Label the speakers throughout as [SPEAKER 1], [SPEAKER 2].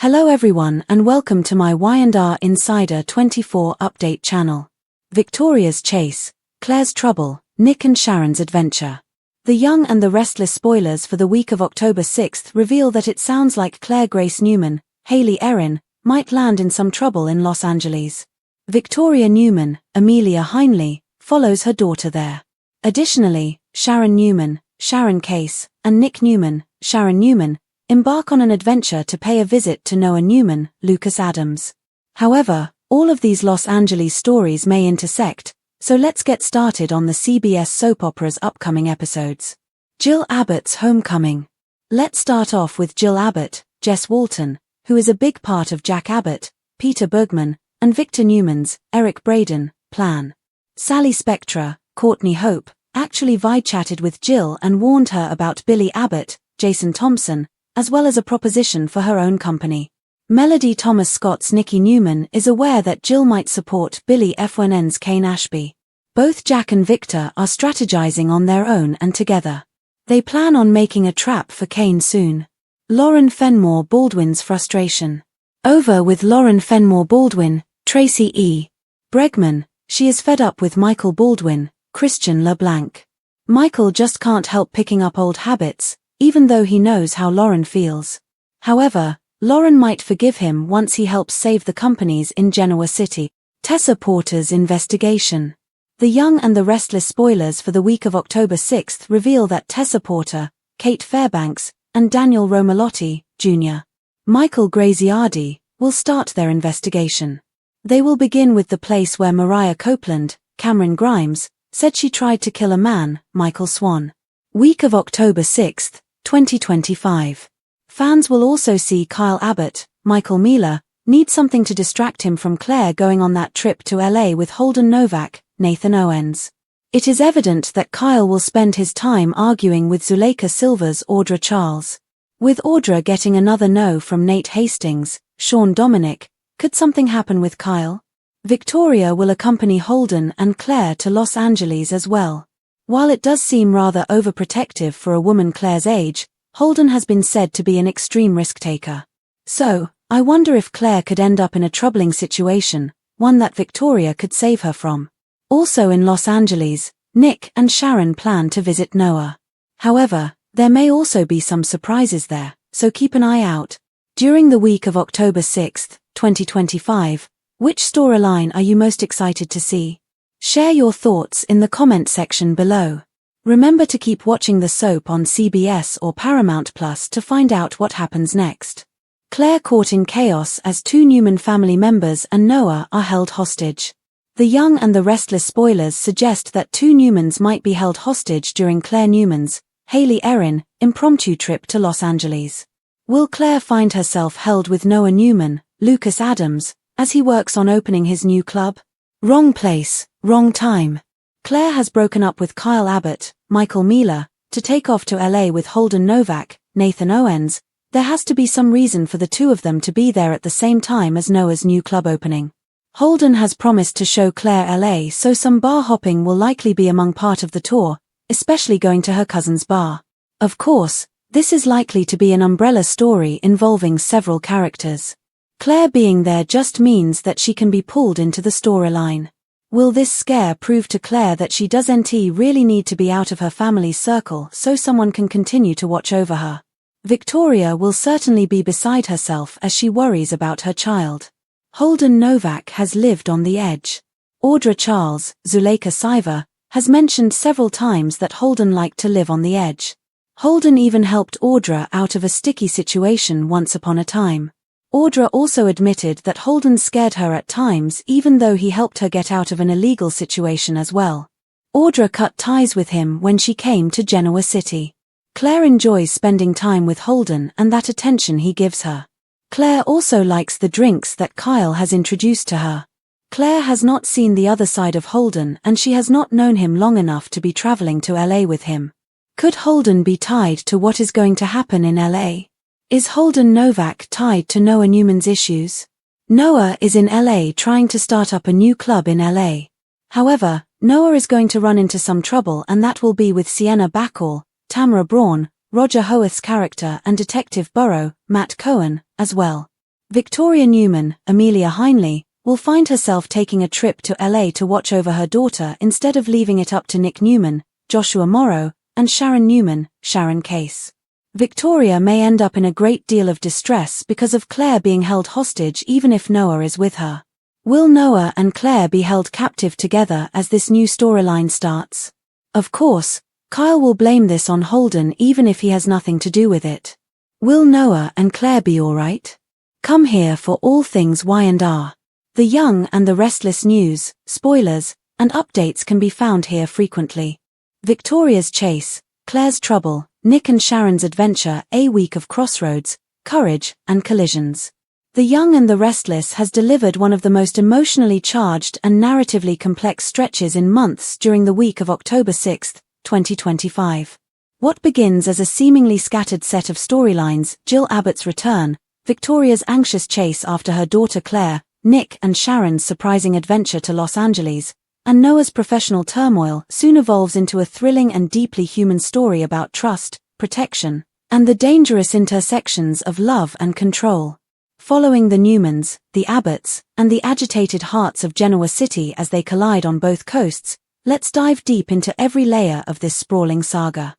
[SPEAKER 1] Hello everyone and welcome to my Y&R Insider 24 update channel. Victoria's chase, Claire's trouble, Nick and Sharon's adventure. The Young and the Restless spoilers for the week of October 6th reveal that it sounds like Claire Grace Newman, Hayley Erin, might land in some trouble in Los Angeles. Victoria Newman, Amelia Heinley, follows her daughter there. Additionally, Sharon Newman, Sharon Case, and Nick Newman, Sharon Newman, embark on an adventure to pay a visit to Noah Newman, Lucas Adams. However, all of these Los Angeles stories may intersect, so let's get started on the CBS soap opera's upcoming episodes. Jill Abbott's homecoming. Let's start off with Jill Abbott, Jess Walton, who is a big part of Jack Abbott, Peter Bergman, and Victor Newman's, Eric Braeden, plan. Sally Spectra, Courtney Hope, actually vid-chatted with Jill and warned her about Billy Abbott, Jason Thompson, as well as a proposition for her own company. Melody Thomas Scott's Nikki Newman is aware that Jill might support Billy FNN's Kane Ashby. Both Jack and Victor are strategizing on their own and together. They plan on making a trap for Kane soon. Lauren Fenmore Baldwin's frustration. Over with Lauren Fenmore Baldwin, Tracy E. Bregman, she is fed up with Michael Baldwin, Christian LeBlanc. Michael just can't help picking up old habits, even though he knows how Lauren feels. However, Lauren might forgive him once he helps save the companies in Genoa City. Tessa Porter's investigation. The Young and the Restless spoilers for the week of October 6th reveal that Tessa Porter, Kate Fairbanks, and Daniel Romalotti, Jr., Michael Graziardi, will start their investigation. They will begin with the place where Mariah Copeland, Cameron Grimes, said she tried to kill a man, Michael Swan. Week of October 6th, 2025. Fans will also see Kyle Abbott, Michael Mealer, need something to distract him from Claire going on that trip to LA with Holden Novak, Nathan Owens. It is evident that Kyle will spend his time arguing with Zuleika Silver's Audra Charles. With Audra getting another no from Nate Hastings, Sean Dominic, could something happen with Kyle? Victoria will accompany Holden and Claire to Los Angeles as well. While it does seem rather overprotective for a woman Claire's age, Holden has been said to be an extreme risk-taker. So, I wonder if Claire could end up in a troubling situation, one that Victoria could save her from. Also in Los Angeles, Nick and Sharon plan to visit Noah. However, there may also be some surprises there, so keep an eye out. During the week of October 6th, 2025, which storyline are you most excited to see? Share your thoughts in the comment section below. Remember to keep watching the soap on CBS or Paramount Plus to find out what happens next. Claire caught in chaos as two Newman family members and Noah are held hostage. The Young and the Restless spoilers suggest that two Newmans might be held hostage during Claire Newman's, Hayley Erin, impromptu trip to Los Angeles. Will Claire find herself held with Noah Newman, Lucas Adams, as he works on opening his new club? Wrong place, wrong time. Claire has broken up with Kyle Abbott, Michael Mealer, to take off to LA with Holden Novak, Nathan Owens. There has to be some reason for the two of them to be there at the same time as Noah's new club opening. Holden has promised to show Claire LA, so some bar hopping will likely be among part of the tour, especially going to her cousin's bar. Of course, this is likely to be an umbrella story involving several characters. Claire being there just means that she can be pulled into the storyline. Will this scare prove to Claire that she doesn't really need to be out of her family's circle so someone can continue to watch over her? Victoria will certainly be beside herself as she worries about her child. Holden Novak has lived on the edge. Audra Charles, Zuleika Siver, has mentioned several times that Holden liked to live on the edge. Holden even helped Audra out of a sticky situation once upon a time. Audra also admitted that Holden scared her at times even though he helped her get out of an illegal situation as well. Audra cut ties with him when she came to Genoa City. Claire enjoys spending time with Holden and that attention he gives her. Claire also likes the drinks that Kyle has introduced to her. Claire has not seen the other side of Holden and she has not known him long enough to be traveling to LA with him. Could Holden be tied to what is going to happen in LA? Is Holden Novak tied to Noah Newman's issues? Noah is in LA trying to start up a new club in LA. However, Noah is going to run into some trouble and that will be with Sienna Bacall, Tamara Braun, Roger Howarth's character and Detective Burrow, Matt Cohen, as well. Victoria Newman, Amelia Heinley, will find herself taking a trip to LA to watch over her daughter instead of leaving it up to Nick Newman, Joshua Morrow, and Sharon Newman, Sharon Case. Victoria may end up in a great deal of distress because of Claire being held hostage even if Noah is with her. Will Noah and Claire be held captive together as this new storyline starts? Of course, Kyle will blame this on Holden even if he has nothing to do with it. Will Noah and Claire be alright? Come here for all things Y&R. The Young and the Restless news, spoilers, and updates can be found here frequently. Victoria's chase, Claire's trouble, Nick and Sharon's adventure, a week of crossroads, courage, and collisions. The Young and the Restless has delivered one of the most emotionally charged and narratively complex stretches in months during the week of October 6, 2025. What begins as a seemingly scattered set of storylines, Jill Abbott's return, Victoria's anxious chase after her daughter Claire, Nick and Sharon's surprising adventure to Los Angeles, and Noah's professional turmoil soon evolves into a thrilling and deeply human story about trust, protection, and the dangerous intersections of love and control. Following the Newmans, the Abbotts, and the agitated hearts of Genoa City as they collide on both coasts, let's dive deep into every layer of this sprawling saga.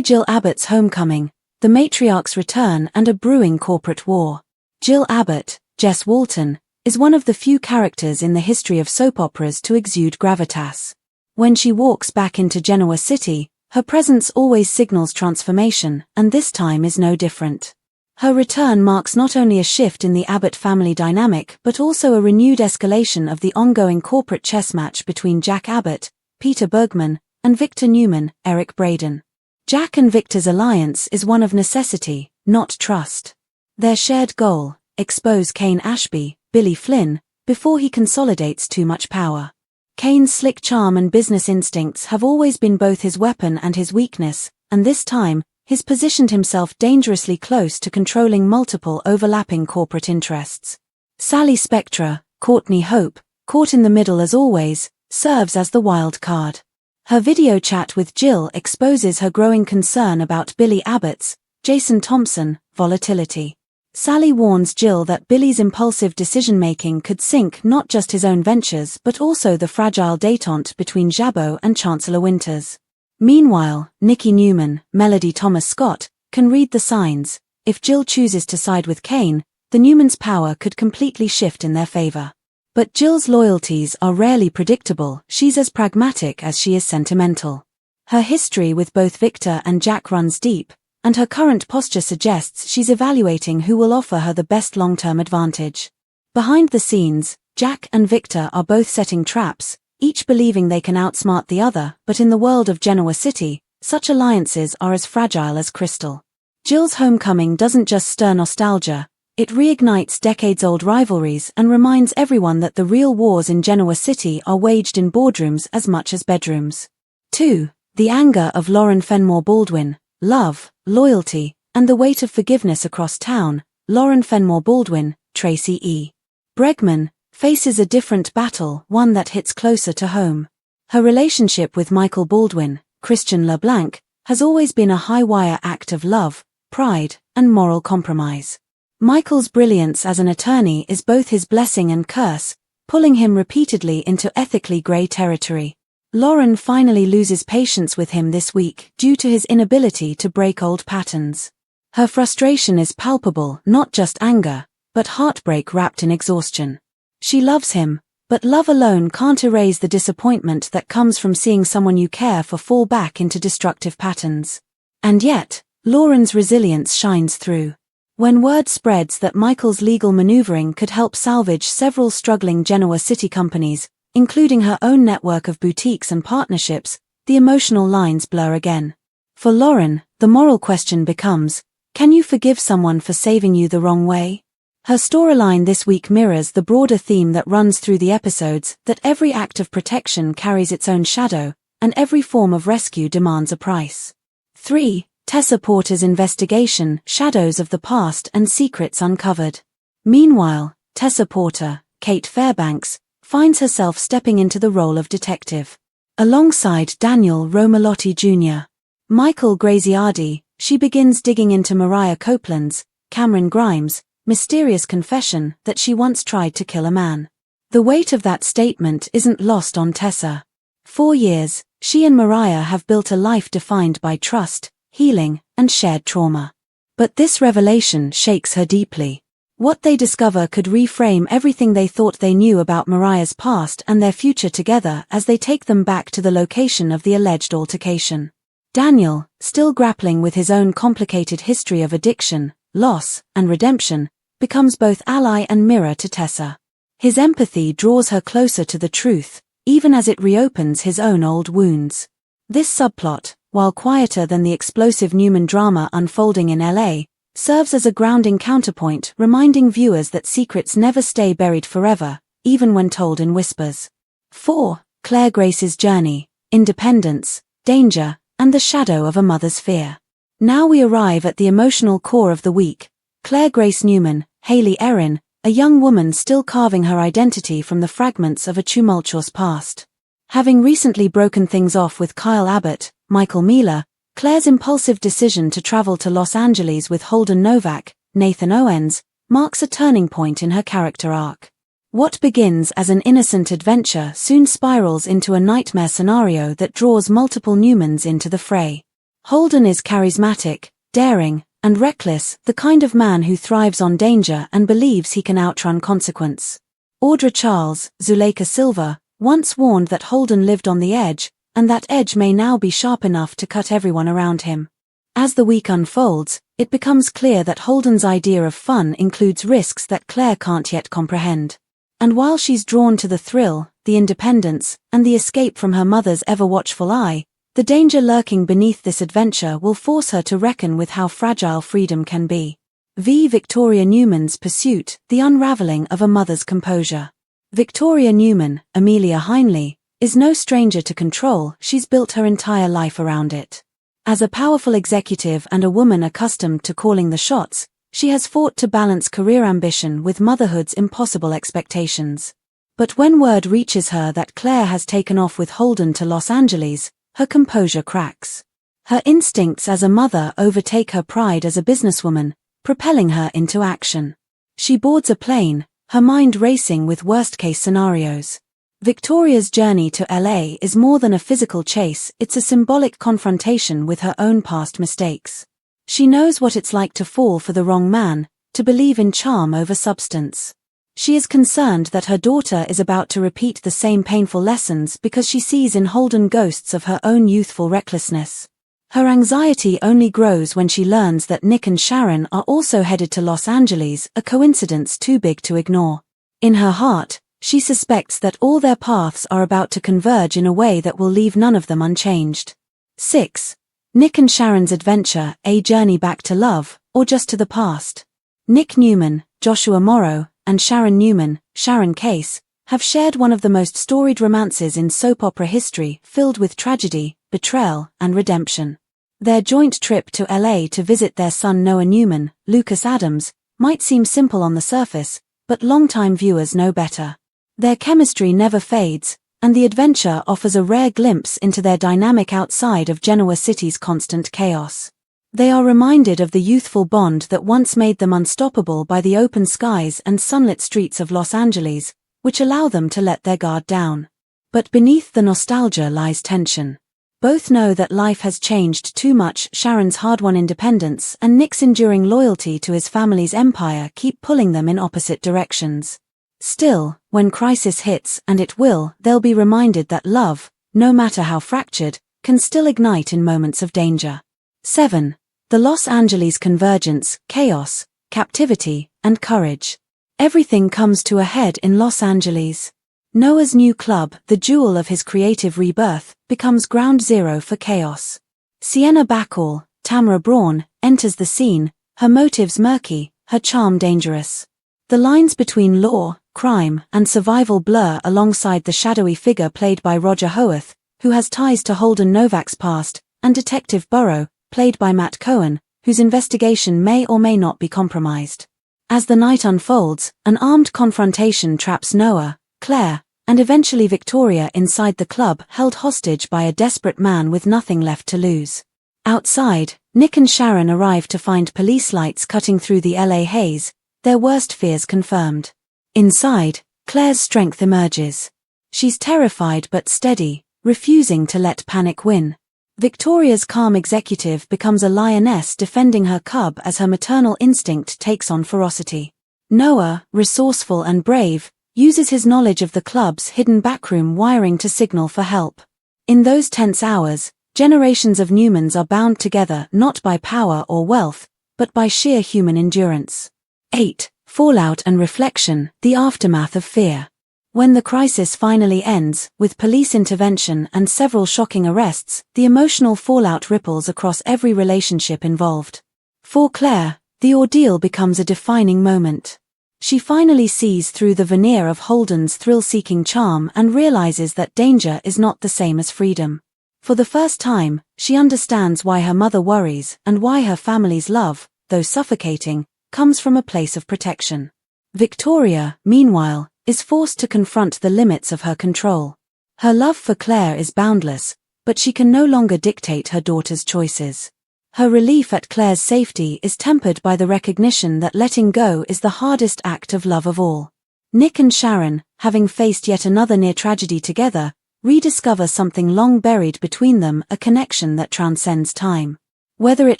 [SPEAKER 1] Jill Abbott's homecoming, the matriarch's return and a brewing corporate war. Jill Abbott, Jess Walton, is one of the few characters in the history of soap operas to exude gravitas. When she walks back into Genoa City, her presence always signals transformation, and this time is no different. Her return marks not only a shift in the Abbott family dynamic but also a renewed escalation of the ongoing corporate chess match between Jack Abbott, Peter Bergman, and Victor Newman, Eric Braeden. Jack and Victor's alliance is one of necessity, not trust. Their shared goal, expose Kane Ashby, Billy Flynn, before he consolidates too much power. Kane's slick charm and business instincts have always been both his weapon and his weakness, and this time, he's positioned himself dangerously close to controlling multiple overlapping corporate interests. Sally Spectra, Courtney Hope, caught in the middle as always, serves as the wild card. Her video chat with Jill exposes her growing concern about Billy Abbott's, Jason Thompson, volatility. Sally warns Jill that Billy's impulsive decision-making could sink not just his own ventures but also the fragile détente between Jabot and Chancellor Winters. Meanwhile, Nikki Newman, Melody Thomas Scott, can read the signs. If Jill chooses to side with Kane, the Newmans' power could completely shift in their favor. But Jill's loyalties are rarely predictable. She's as pragmatic as she is sentimental. Her history with both Victor and Jack runs deep, and her current posture suggests she's evaluating who will offer her the best long-term advantage. Behind the scenes, Jack and Victor are both setting traps, each believing they can outsmart the other, but in the world of Genoa City, such alliances are as fragile as crystal. Jill's homecoming doesn't just stir nostalgia, it reignites decades-old rivalries and reminds everyone that the real wars in Genoa City are waged in boardrooms as much as bedrooms. 2. The anger of Lauren Fenmore Baldwin, love, loyalty, and the weight of forgiveness across town. Lauren Fenmore Baldwin, Tracy E. Bregman, faces a different battle, one that hits closer to home. Her relationship with Michael Baldwin, Christian LeBlanc, has always been a high-wire act of love, pride, and moral compromise. Michael's brilliance as an attorney is both his blessing and curse, pulling him repeatedly into ethically grey territory. Lauren finally loses patience with him this week due to his inability to break old patterns. Her frustration is palpable, not just anger, but heartbreak wrapped in exhaustion. She loves him, but love alone can't erase the disappointment that comes from seeing someone you care for fall back into destructive patterns. And yet, Lauren's resilience shines through. When word spreads that Michael's legal maneuvering could help salvage several struggling Genoa City companies, including her own network of boutiques and partnerships, the emotional lines blur again. For Lauren, the moral question becomes, can you forgive someone for saving you the wrong way? Her storyline this week mirrors the broader theme that runs through the episodes, that every act of protection carries its own shadow, and every form of rescue demands a price. 3. Tessa Porter's investigation, shadows of the past and secrets uncovered. Meanwhile, Tessa Porter, Kate Fairbanks, finds herself stepping into the role of detective. Alongside Daniel Romalotti Jr. Michael Graziardi, she begins digging into Mariah Copeland's, Cameron Grimes, mysterious confession that she once tried to kill a man. The weight of that statement isn't lost on Tessa. 4 years, she and Mariah have built a life defined by trust, healing, and shared trauma. But this revelation shakes her deeply. What they discover could reframe everything they thought they knew about Mariah's past and their future together as they take them back to the location of the alleged altercation. Daniel, still grappling with his own complicated history of addiction, loss, and redemption, becomes both ally and mirror to Tessa. His empathy draws her closer to the truth, even as it reopens his own old wounds. This subplot, while quieter than the explosive Newman drama unfolding in LA, serves as a grounding counterpoint, reminding viewers that secrets never stay buried forever, even when told in whispers. 4. Claire Grace's journey, independence, danger, and the shadow of a mother's fear. Now we arrive at the emotional core of the week. Claire Grace Newman, Hayley Erin, a young woman still carving her identity from the fragments of a tumultuous past. Having recently broken things off with Kyle Abbott, Michael Mealer, Claire's impulsive decision to travel to Los Angeles with Holden Novak, Nathan Owens, marks a turning point in her character arc. What begins as an innocent adventure soon spirals into a nightmare scenario that draws multiple Newmans into the fray. Holden is charismatic, daring, and reckless, the kind of man who thrives on danger and believes he can outrun consequence. Audra Charles, Zuleika Silva, once warned that Holden lived on the edge, and that edge may now be sharp enough to cut everyone around him. As the week unfolds, it becomes clear that Holden's idea of fun includes risks that Claire can't yet comprehend. And while she's drawn to the thrill, the independence, and the escape from her mother's ever-watchful eye, the danger lurking beneath this adventure will force her to reckon with how fragile freedom can be. Victoria Newman's pursuit, the unraveling of a mother's composure. Victoria Newman, Amelia Heinley, is no stranger to control. She's built her entire life around it. As a powerful executive and a woman accustomed to calling the shots, she has fought to balance career ambition with motherhood's impossible expectations. But when word reaches her that Claire has taken off with Holden to Los Angeles, her composure cracks. Her instincts as a mother overtake her pride as a businesswoman, propelling her into action. She boards a plane, her mind racing with worst-case scenarios. Victoria's journey to LA is more than a physical chase, it's a symbolic confrontation with her own past mistakes. She knows what it's like to fall for the wrong man, to believe in charm over substance. She is concerned that her daughter is about to repeat the same painful lessons because she sees in Holden ghosts of her own youthful recklessness. Her anxiety only grows when she learns that Nick and Sharon are also headed to Los Angeles, a coincidence too big to ignore. In her heart, she suspects that all their paths are about to converge in a way that will leave none of them unchanged. 6. Nick and Sharon's adventure, a journey back to love, or just to the past. Nick Newman, Joshua Morrow, and Sharon Newman, Sharon Case, have shared one of the most storied romances in soap opera history, filled with tragedy, betrayal, and redemption. Their joint trip to LA to visit their son Noah Newman, Lucas Adams, might seem simple on the surface, but longtime viewers know better. Their chemistry never fades, and the adventure offers a rare glimpse into their dynamic outside of Genoa City's constant chaos. They are reminded of the youthful bond that once made them unstoppable by the open skies and sunlit streets of Los Angeles, which allow them to let their guard down. But beneath the nostalgia lies tension. Both know that life has changed too much. Sharon's hard-won independence and Nick's enduring loyalty to his family's empire keep pulling them in opposite directions. Still, when crisis hits, and it will, they'll be reminded that love, no matter how fractured, can still ignite in moments of danger. 7. The Los Angeles convergence, chaos, captivity, and courage. Everything comes to a head in Los Angeles. Noah's new club, the jewel of his creative rebirth, becomes ground zero for chaos. Sienna Bacall, Tamara Braun, enters the scene, her motives murky, her charm dangerous. The lines between law, crime, and survival blur alongside the shadowy figure played by Roger Howarth, who has ties to Holden Novak's past, and Detective Burrow, played by Matt Cohen, whose investigation may or may not be compromised. As the night unfolds, an armed confrontation traps Noah, Claire, and eventually Victoria inside the club, held hostage by a desperate man with nothing left to lose. Outside, Nick and Sharon arrive to find police lights cutting through the LA haze, their worst fears confirmed. Inside, Claire's strength emerges. She's terrified but steady, refusing to let panic win. Victoria's calm executive becomes a lioness defending her cub as her maternal instinct takes on ferocity. Noah, resourceful and brave, uses his knowledge of the club's hidden backroom wiring to signal for help. In those tense hours, generations of Newmans are bound together not by power or wealth, but by sheer human endurance. 8. Fallout and reflection, the aftermath of fear. When the crisis finally ends, with police intervention and several shocking arrests, the emotional fallout ripples across every relationship involved. For Claire, the ordeal becomes a defining moment. She finally sees through the veneer of Holden's thrill-seeking charm and realizes that danger is not the same as freedom. For the first time, she understands why her mother worries and why her family's love, though suffocating, comes from a place of protection. Victoria, meanwhile, is forced to confront the limits of her control. Her love for Claire is boundless, but she can no longer dictate her daughter's choices. Her relief at Claire's safety is tempered by the recognition that letting go is the hardest act of love of all. Nick and Sharon, having faced yet another near tragedy together, rediscover something long buried between them, a connection that transcends time. Whether it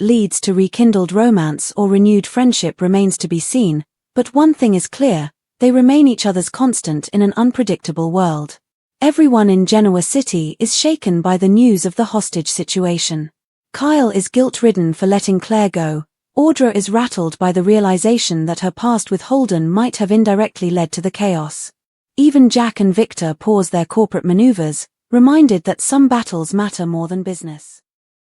[SPEAKER 1] leads to rekindled romance or renewed friendship remains to be seen, but one thing is clear, they remain each other's constant in an unpredictable world. Everyone in Genoa City is shaken by the news of the hostage situation. Kyle is guilt-ridden for letting Claire go. Audra is rattled by the realization that her past with Holden might have indirectly led to the chaos. Even Jack and Victor pause their corporate maneuvers, reminded that some battles matter more than business.